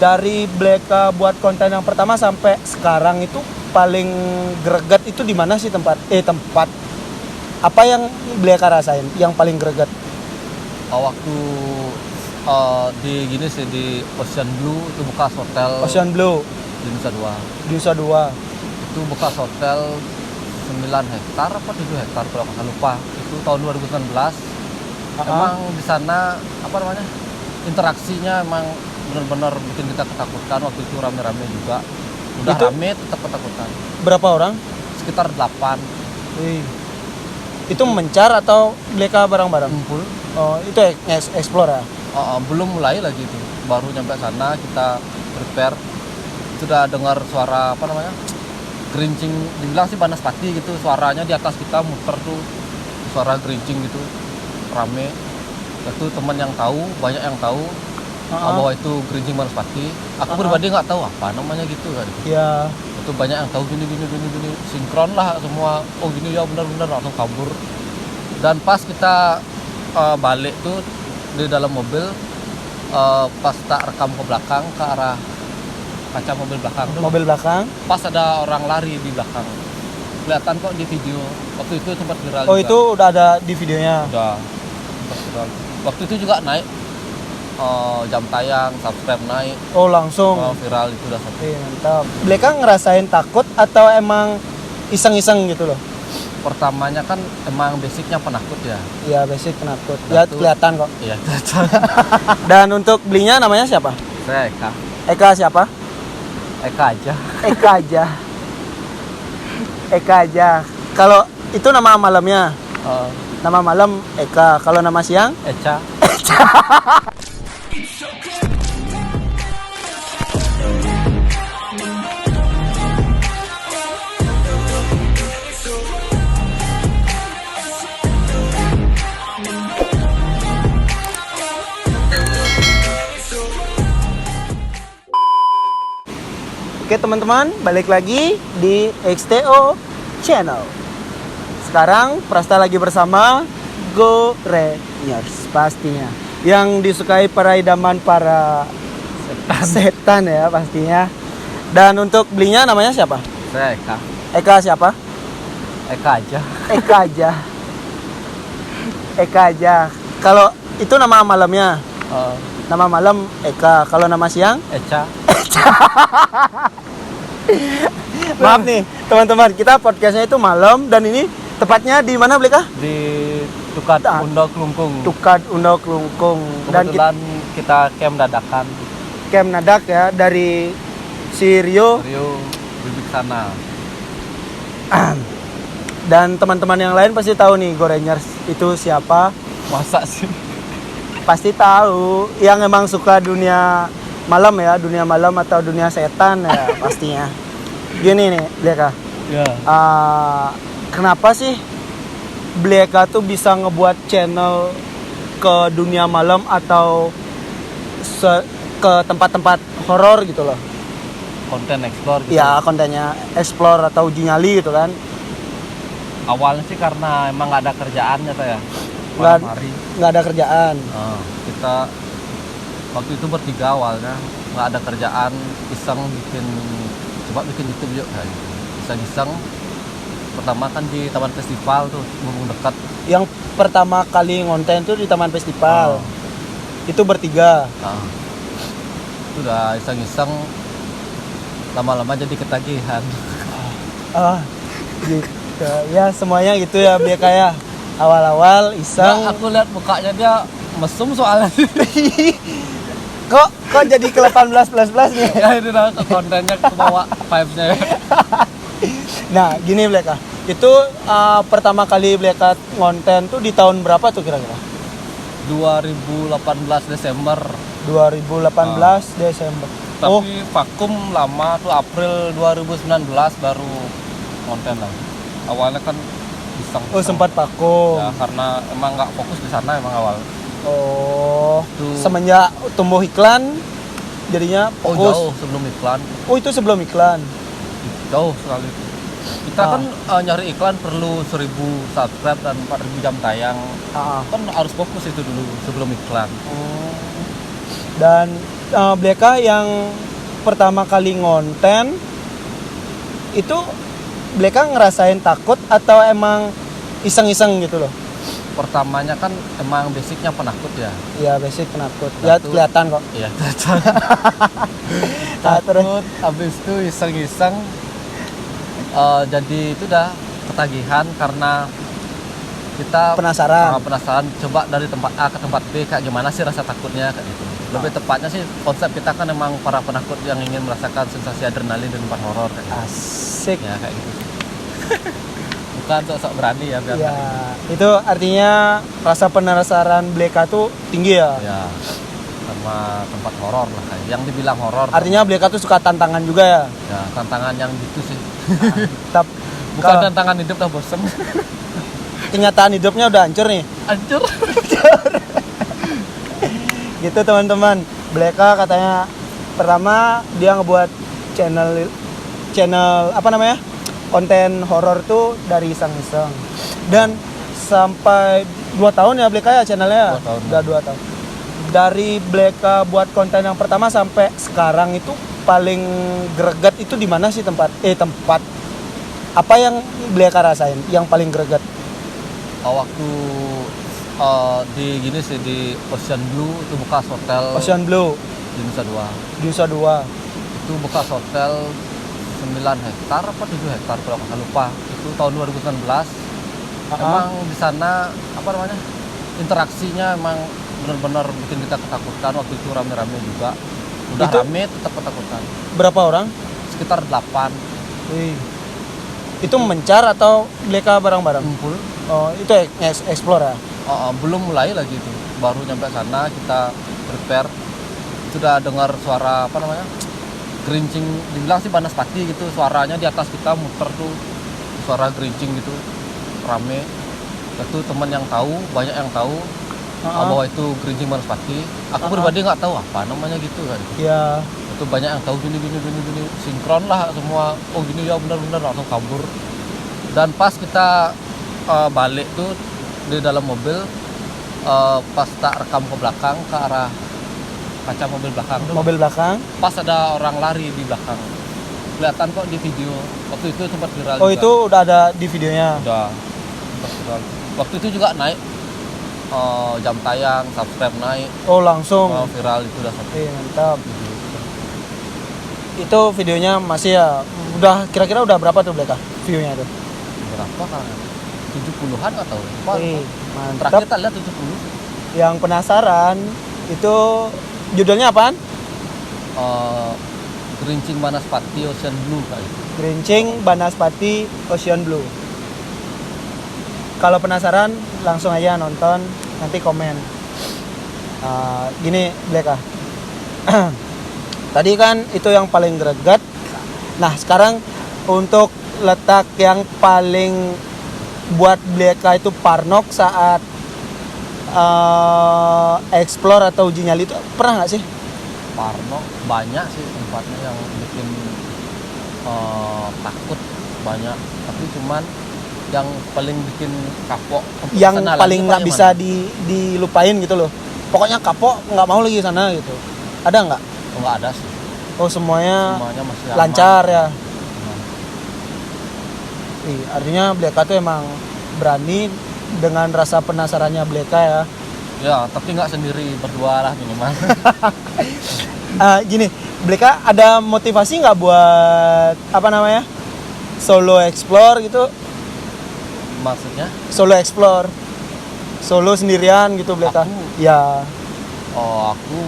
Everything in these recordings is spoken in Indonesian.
dari Bleka buat konten yang pertama sampai sekarang itu paling greget itu di mana sih tempat apa yang Bleka rasain yang paling greget? Waktu di gini sih di Ocean Blue itu bekas hotel Ocean Blue di Nusa Dua. di Nusa Dua. Itu bekas hotel 9 hektar apa 7 hektar kalau nggak lupa. Itu tahun 2019. Emang di sana apa namanya? Interaksinya emang benar-benar bikin kita ketakutan. Waktu itu rame-rame juga. Udah Itu rame tetap ketakutan. berapa orang? Sekitar 8 Wih. Itu mencar atau Bleka bareng-bareng? kumpul. Oh, itu explore ya? Belum mulai lagi itu. Baru nyampe sana kita prepare. Sudah dengar suara apa namanya? Gerincing, dibilang sih banaspati gitu. Suaranya di atas kita muter tuh. Suara gerincing gitu. Rame. Itu teman yang tahu, banyak yang tahu bahwa itu gerincing banaspati. Aku pribadi nggak tahu apa namanya gitu kan. Iya. Itu banyak yang tahu gini sinkron lah semua. Oh gini ya benar-benar langsung kabur. Dan pas kita balik tuh di dalam mobil, pas tak rekam ke belakang ke arah kaca mobil belakang tuh, Mobil belakang. pas ada orang lari di belakang. Kelihatan kok di video. Waktu itu sempat viral. Oh, juga. itu udah ada di videonya. Udah sempat viral. Waktu itu juga naik jam tayang, subscribe naik, Oh, langsung. viral itu udah satu. Mantap. Bleka ngerasain takut atau emang iseng-iseng gitu loh? Pertamanya kan emang basicnya penakut ya. Iya, basic penakut. Ya, Satu. kelihatan kok. Iya. Dan untuk belinya namanya siapa? Saya Eka. Eka siapa? Eka aja. Eka aja. Eka aja. Kalau itu nama malamnya. Nama malam Eka. Kalau nama siang? Eca. Oke teman-teman, balik lagi di XTO Channel. Sekarang Prasta lagi bersama Go Rangers pastinya. Yang disukai para idaman para setan ya pastinya. Dan untuk belinya namanya siapa? Saya Eka. Eka siapa? Eka aja. Eka aja. Eka aja. Kalau itu nama malamnya. Nama malam Eka. Kalau nama siang? Eca. Maaf nih teman-teman, kita podcastnya itu malam dan ini tepatnya di mana Bleka? Di Tukat Undok Klungkung. Tukat Undok Klungkung. Dan Kebetulan kita camp dadakan. camp nadak ya dari si Rio. Bibik sana. Dan teman-teman yang lain pasti tahu nih Go Rangers itu siapa. Masa sih? Pasti tahu yang emang suka dunia malam ya, dunia malam atau dunia setan ya pastinya. Gini nih Bleka. Ya. Kenapa sih Bleka tuh bisa ngebuat channel ke dunia malam atau ke tempat-tempat horor gitu loh? Konten explore gitu. Ya kontennya explore atau uji nyali gitu kan? Awalnya sih karena emang nggak ada kerjaannya tuh ya. Nggak ada kerjaan. Kita waktu itu bertiga awalnya nggak ada kerjaan, iseng coba bikin YouTube yuk kayak gitu. Iseng pertama kan di Taman Festival tuh mumpung dekat. Yang pertama kali ngonten tuh di Taman Festival. Itu bertiga. Itu udah iseng lama-lama jadi ketagihan. Gitu. Ya semuanya gitu ya Bleka ya. Awal-awal iseng. Nah, aku lihat mukanya dia mesum soalnya. Kok jadi ke 18 nih? Ya itu dah kontennya kebawa vibes-nya. Nah gini Bleka, itu pertama kali Bleka ngonten tuh di tahun berapa tuh kira-kira? 2018 Desember. 2018 Desember. Tapi vakum lama tuh April 2019 baru konten lah. Awalnya kan iseng. Sempat vakum. Ya karena emang nggak fokus di sana emang awal. Semenjak tumbuh iklan jadinya fokus. Jauh sebelum iklan. Itu sebelum iklan. Jauh sekali. Kita kan nyari iklan perlu 1000 subscribe dan 4000 jam tayang. Kan harus fokus itu dulu sebelum iklan. Dan Bleka yang pertama kali ngonten itu Bleka ngerasain takut atau emang iseng-iseng gitu loh? Pertamanya kan emang basicnya penakut ya. Iya, basic penakut. Nah, Ya tuh- kelihatan kok. Iya, Nah, terus takut. Habis itu iseng-iseng, jadi itu udah ketagihan karena kita penasaran. penasaran coba dari tempat A ke tempat B kayak gimana sih rasa takutnya kayak gitu. Lebih tepatnya sih konsep kita kan emang para penakut yang ingin merasakan sensasi adrenalin di tempat horor kayak gitu. Asik. Ya kayak gitu. Bukan sok-sok berani ya biar Ya, itu artinya rasa penasaran Bleka tuh tinggi ya. ya sama tempat horor lah kayak yang dibilang horor. Artinya Bleka tuh suka tantangan juga ya. Ya tantangan yang gitu sih. Bukan Bukan tantangan hidup dah bosen. kenyataan hidupnya udah hancur nih. Hancur. Gitu teman-teman. Bleka katanya pertama dia ngebuat channel apa namanya? Konten horor tuh dari iseng-iseng. Dan sampai 2 tahun ya Bleka ya channelnya. 2 tahun. Udah 2 tahun. Dari Bleka buat konten yang pertama sampai sekarang itu paling greget itu di mana sih tempat apa yang Bleka rasain yang paling greget? Waktu di gini sih di Ocean Blue itu bekas hotel Ocean Blue di Nusa Dua. di Nusa Dua. Itu bekas hotel 9 hektar apa 7 hektar kalau nggak lupa. Itu tahun 2019. Emang di sana apa namanya? Interaksinya emang benar-benar bikin kita ketakutan. Waktu itu rame-rame juga. Udah Itu- rame tetap ketakutan. Berapa orang? Sekitar 8 Wih. Itu mencar atau Bleka bareng-bareng? kumpul. Oh, itu explore ya. Belum mulai lagi itu. Baru nyampe sana kita prepare. Sudah dengar suara apa namanya? Gerincing, dibilang sih banaspati gitu, suaranya di atas kita muter tuh, suara gerincing gitu, rame. Itu teman yang tahu, banyak yang tahu bahwa itu gerincing banaspati. Aku pribadi nggak tahu apa namanya gitu kan. Ya. Itu banyak yang tahu gini, sinkron lah semua. Oh gini ya benar-benar langsung kabur. Dan pas kita balik tuh di dalam mobil, pas tak rekam ke belakang ke arah kaca mobil belakang tuh. Mobil belakang. Pas ada orang lari di belakang, kelihatan kok di video. Waktu itu sempat viral Oh, juga. itu udah ada di videonya. Udah sempat viral. Waktu itu juga naik jam tayang, subscribe naik, Oh, langsung. viral itu udah satu Mantap. video. Itu videonya masih ya. Udah kira-kira udah berapa tuh Bleka view-nya tuh? Berapa kan? 70-an atau apa? Mantap. Terakhir tak lihat 70. Yang penasaran itu judulnya apaan? Gerincing Banaspati Ocean Blue kali. Gerincing Banaspati Ocean Blue. Kalau penasaran langsung aja nonton, nanti komen. Gini Bleka. Tadi kan itu yang paling greget. Nah sekarang untuk letak yang paling buat Bleka itu parnok saat explore atau uji nyali itu pernah nggak sih? Parno banyak sih tempatnya yang bikin takut banyak, tapi cuman yang paling bikin kapok untuk Yang kesana paling lagi, nggak Pak, bisa yang dilupain gitu loh. Pokoknya kapok nggak mau lagi sana gitu. Ada nggak? mana? Nggak ada sih, Oh semuanya semuanya masih aman. lancar ya. Aman. Artinya Bleka tuh emang berani dengan rasa penasarannya Bleka ya. Ya tapi nggak sendiri, berdua lah minimal. Gini, Bleka ada motivasi nggak buat apa namanya solo explore gitu? Maksudnya Solo explore, solo sendirian gitu Bleka? Aku? Ya. aku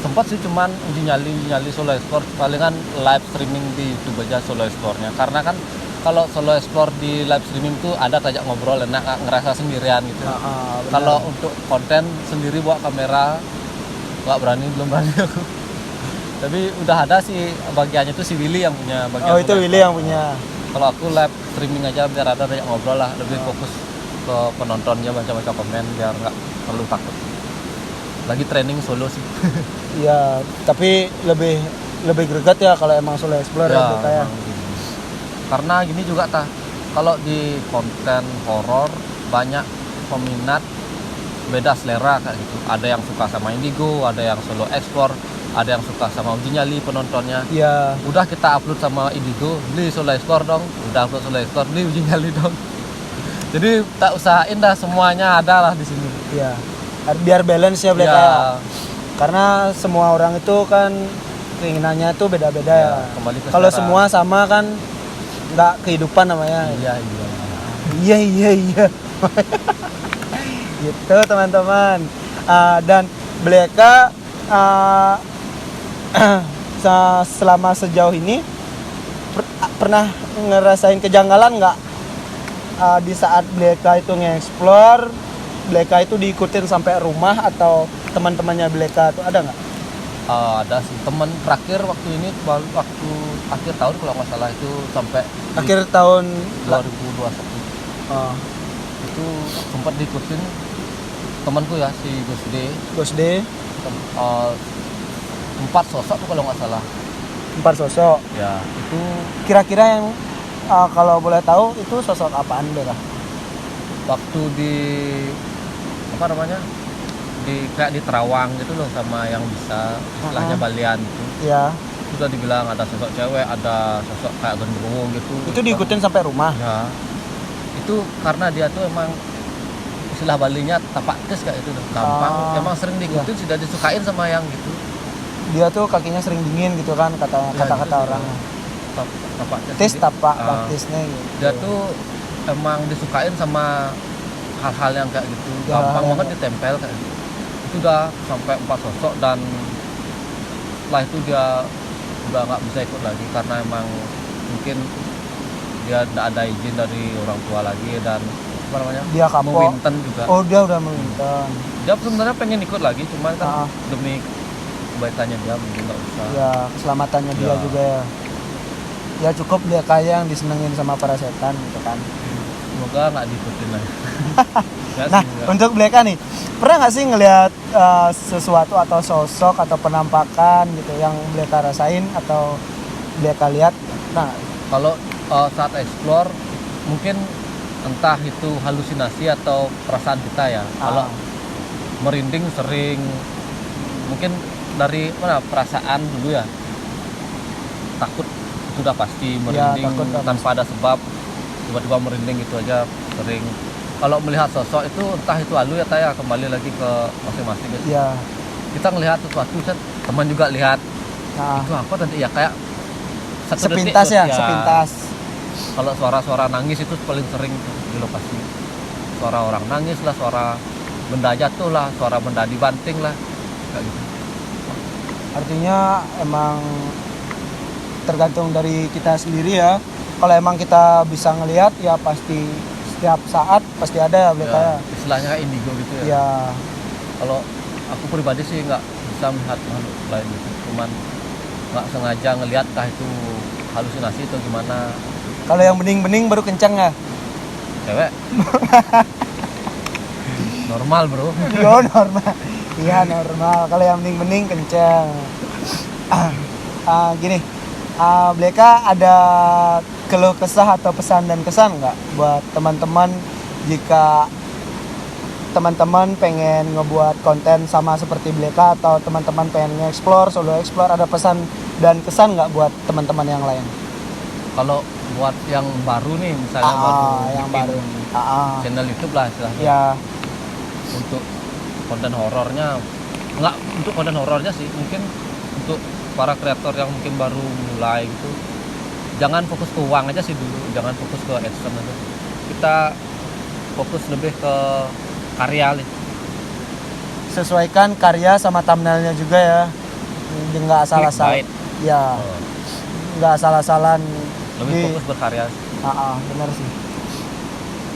sempat sih cuman uji nyali solo explore, palingan live streaming di YouTube aja solo explore-nya, karena kan kalau solo explore di live streaming tuh ada tajak ngobrol, enak nggak ngerasa sendirian gitu. Benar. Kalau untuk konten sendiri bawa kamera belum berani aku. Tapi udah ada sih bagiannya tuh si Willy yang punya bagian. Oh itu solo Willy explore. yang punya. Kalau aku live streaming aja biar ada tajak ngobrol lah, lebih fokus ke penontonnya, baca-baca komen biar nggak perlu takut. Lagi training solo sih. Iya, tapi lebih greget ya kalau emang solo explore ya Bleka ya. emang gitu. Karena gini juga kalau di konten horor banyak peminat beda selera kayak gitu. Ada yang suka sama Indigo, ada yang solo explore, ada yang suka sama uji nyali penontonnya. Iya. Udah kita upload sama Indigo, beli solo explore dong. Udah upload solo explore, beli uji nyali dong. Jadi tak usahain dah, semuanya ada lah di sini. Iya. Biar balance ya Bleka. Ya, Karena semua orang itu kan keinginannya tuh beda-beda ya. kembali ke Kalau selera. semua sama kan nggak kehidupan namanya. Iya, iya. Iya. Gitu teman-teman. Dan Bleka selama sejauh ini pernah ngerasain kejanggalan nggak di saat Bleka itu nge-explore, Bleka itu diikutin sampai rumah atau teman-temannya Bleka itu ada nggak? Ada sih teman terakhir waktu ini, waktu akhir tahun kalau nggak salah itu sampai Akhir tahun 2021 oh, itu sempat diikutin temanku ya, si Gusde. Gosde, 4 sosok tuh kalau nggak salah 4 sosok. ya. Itu Kira-kira yang kalau boleh tahu itu sosok apaan Bleka? waktu di apa namanya, kayak di Terawang gitu loh, sama yang bisa istilahnya Balian gitu. Ya, Sudah dibilang ada sosok cewek, ada sosok kayak genderuwo gitu. itu diikutin sampai rumah. Ya, itu karena dia tuh emang istilah Balinya tapak tes kayak itu tuh, gampang. Emang sering diikutin, sudah disukain sama yang gitu. Dia tuh kakinya sering dingin gitu kan katanya, Ya, kata-kata gitu sih. orang. Tapak Tes jadi, tapak ah, baptisnya gitu. dia tuh emang disukain sama hal-hal yang kayak gitu, Ya, gampang ya. banget ditempel kayak gitu. Itu udah sampai 4 sosok, dan setelah itu dia udah nggak bisa ikut lagi karena emang mungkin dia tidak ada izin dari orang tua lagi, dan apa namanya, Dia kapok. mewinten juga. Oh, dia udah mewinten. Dia sebenarnya pengen ikut lagi, cuman kan Ah. demi kebaikannya dia mungkin nggak usah. Ya, keselamatannya dia Ya. juga ya. Ya cukup dia kayak yang disenengin sama para setan gitu kan. Semoga nggak diikutin lagi. Ya Nah, sih, nggak. untuk Bleka nih, pernah nggak sih ngelihat sesuatu atau sosok atau penampakan gitu yang Bleka rasain atau Bleka lihat? Nah, Kalau saat explore mungkin entah itu halusinasi atau perasaan kita ya. Kalau merinding sering, mungkin dari mana, perasaan dulu ya. Takut itu udah pasti merinding, takut udah tanpa ada sebab, tiba-tiba merinding itu aja sering. Kalau melihat sosok itu entah itu halu ya Taya, kembali lagi ke masing-masing gitu. ya, Kita ngelihat sesuatu, teman juga lihat nah, itu apa tadi ya, kayak satu detik sepintas tuh, ya, sepintas. Kalau suara-suara nangis itu paling sering tuh di lokasi. Suara orang nangis lah, suara benda jatuh lah, suara benda dibanting lah, kayak gitu. Artinya emang tergantung dari kita sendiri ya. Kalau emang kita bisa ngelihat ya pasti setiap saat pasti ada ya Bleka ya. Istilahnya kayak indigo gitu ya. Ya, Kalau aku pribadi sih nggak bisa melihat makhluk lain gitu, cuman nggak sengaja ngelihat kah itu halusinasi atau gimana. kalau yang bening-bening baru kencang ya. Cewek normal bro. Yo normal. Iya normal. Kalau yang bening-bening kencang. Gini, Bleka ada keluh kesah atau pesan dan kesan nggak buat teman-teman jika teman-teman pengen ngebuat konten sama seperti Bleka atau teman-teman pengen nge-explore, solo explore, ada pesan dan kesan nggak buat teman-teman yang lain? Kalau buat yang baru nih, misalnya baru yang bikin baru. channel YouTube lah istilahnya. Ya, Untuk konten horornya, nggak untuk konten horornya sih, mungkin untuk para kreator yang mungkin baru mulai gitu, jangan fokus ke uang aja sih dulu, jangan fokus ke AdSense aja. Kita fokus lebih ke karya nih. sesuaikan karya sama thumbnailnya juga ya. Nggak salah-salah. Clickbait. Ya, nggak salah-salan. Lebih fokus berkarya. Benar sih.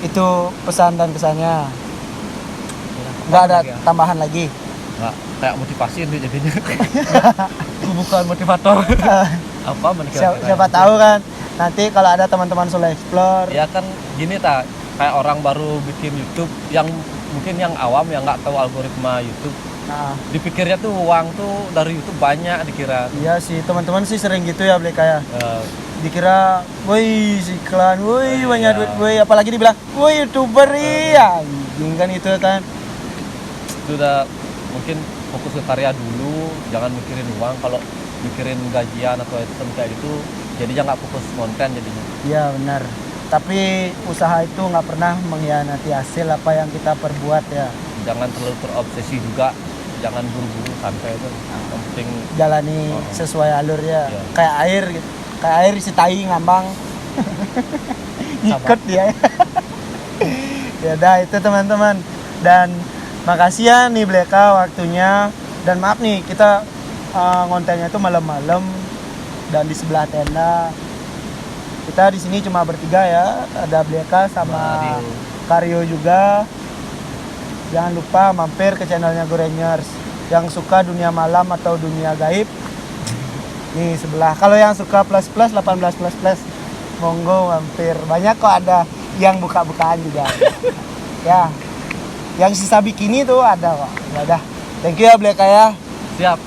Itu pesan dan kesannya. Ya, Nggak ada ya. tambahan lagi. Nggak, kayak motivasi nih jadinya. Aku bukan motivator. Apa Siapa tahu kan nanti kalau ada teman-teman solo explore. Ya kan gini kayak orang baru bikin YouTube yang mungkin yang awam yang nggak tahu algoritma YouTube, Nah, dipikirnya tuh uang tuh dari YouTube banyak dikira. iya sih teman-teman sih sering gitu ya Bleka ya. Eh, Dikira, woi iklan, woi banyak Iya. duit, woi apalagi dibilang, woi YouTuber iya, anjing kan itu kan. Itu udah mungkin fokus ke karya dulu, jangan mikirin uang. Kalau mikirin gajian atau itu kayak gitu, jadinya nggak fokus konten jadinya. Iya benar. Tapi usaha itu nggak pernah mengkhianati hasil apa yang kita perbuat ya. Jangan terlalu terobsesi juga, jangan buru-buru, santai itu. Yang penting Jalani sesuai alurnya. Iya. Kayak air gitu. Kayak air si tai ngambang. Ikut dia. Ya udah itu teman-teman. Dan makasih ya nih Bleka waktunya. Dan maaf nih kita ngontennya itu malam-malam dan di sebelah tenda. Kita di sini cuma bertiga ya, ada Bleka sama Mario. Karyo juga. Jangan lupa mampir ke channelnya Gorengers. Yang suka dunia malam atau dunia gaib, nih sebelah. Kalau yang suka plus 18 plus, monggo mampir. Banyak kok ada yang buka-bukaan juga. Ya, yang sisa bikini tuh ada kok. Ya udah, thank you ya Bleka ya. Siap.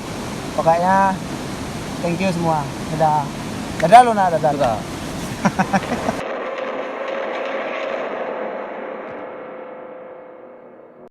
Pokoknya thank you semua. Dadah. Dadah Luna, dadah. Sudah.